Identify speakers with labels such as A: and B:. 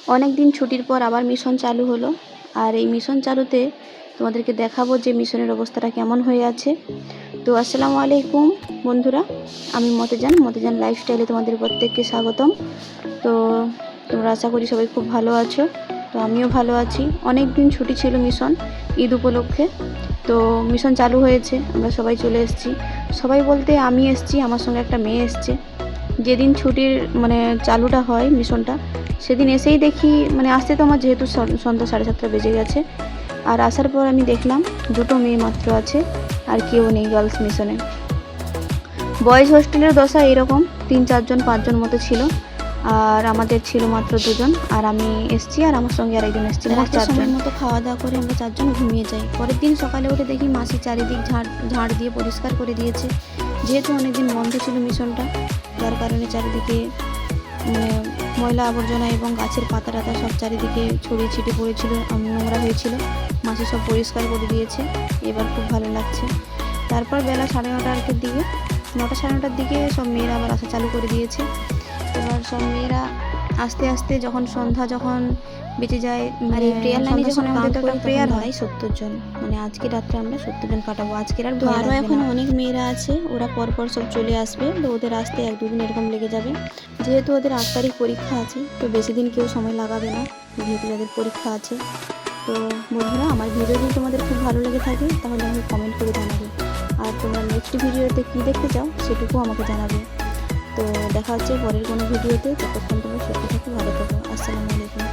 A: অনেক দিন ছুটির পর আবার মিশন চালু হলো। আর এই মিশন চালুতে তোমাদেরকে দেখাবো যে মিশনের অবস্থাটা কেমন হয়ে আছে। তো আসসালামু আলাইকুম বন্ধুরা, আমি মতেজান লাইফস্টাইলে তোমাদের প্রত্যেককে স্বাগতম। তো তোমরা আশা করি সবাই খুব ভালো আছো। তো আমিও ভালো আছি। অনেক দিন ছুটি ছিল মিশন, ঈদ উপলক্ষে। তো মিশন চালু হয়েছে, আমরা সবাই চলে এসেছি। সবাই বলতে আমি এসেছি, আমার সঙ্গে একটা মেয়ে এসছে। যেদিন ছুটির মানে চালুটা হয় মিশনটা, সেদিন এসেই দেখি আসতে তো আমার যেহেতু সন্ধ্যা 7:30 বেজে গেছে। আর আসার পর আমি দেখলাম দুটো মেয়ে মাত্র আছে, আর কেউ নেই গার্লস মিশনে। বয়েজ হোস্টেলের দশা এরকম 3-4 জন 5 জন মতো ছিল, আর আমাদের ছিল মাত্র 2 জন। আর আমি এসছি, আর আমার সঙ্গে আর একজন এসছি। রাতের সময় মতো খাওয়া দাওয়া করে আমরা 4 জন ঘুমিয়ে যাই। পরের দিন সকালে উঠে দেখি মাসি চারিদিক ঝাড় দিয়ে পরিষ্কার করে দিয়েছে। যেহেতু অনেকদিন বন্ধ ছিল মিশনটা, যার কারণে চারিদিকে ময়লা আবর্জনা এবং গাছের পাতা টাতা সব চারিদিকে ছড়িয়ে ছিটিয়ে পড়েছিল, নোংরা হয়েছিল। মাসি সব পরিষ্কার করে দিয়েছে, এবার খুব ভালো লাগছে। তারপর বেলা 9:30 দিকে 9:30 দিকে সব মেয়েরা আবার আসা চালু করে দিয়েছে। এবার সব মেয়েরা আস্তে আস্তে যখন সন্ধ্যা বেঁচে যায়, আর এই প্রেয়ার লাইনে যখন আমাদের তো একটা প্রেয়ার হয় 70 জন, আজকে রাত্রে আমরা 70 জন কাটাবো। আজকের আর আরও এখন অনেক মেয়েরা আছে, ওরা পরপর সব চলে আসবে। তো ওদের আসতে 1-2 দিন এরকম লেগে যাবে। যেহেতু ওদের 8 তারিখ পরীক্ষা আছে, তো বেশি দিন কেউ সময় লাগাবে না, যেহেতু যাদের পরীক্ষা আছে। তো বন্ধুরা, আমার ভিডিও যদি তোমাদের খুব ভালো লেগে থাকে তাহলে আমাকে কমেন্ট করে জানাবে। আর তোমরা নেক্সট ভিডিওতে কী দেখতে চাও সেটুকু আমাকে জানাবে। তো দেখা হচ্ছে পরের কোনো ভিডিওতে। ততক্ষণ তোমরা সুস্থ থাকো, ভালো থাকো। আসসালামু আলাইকুম।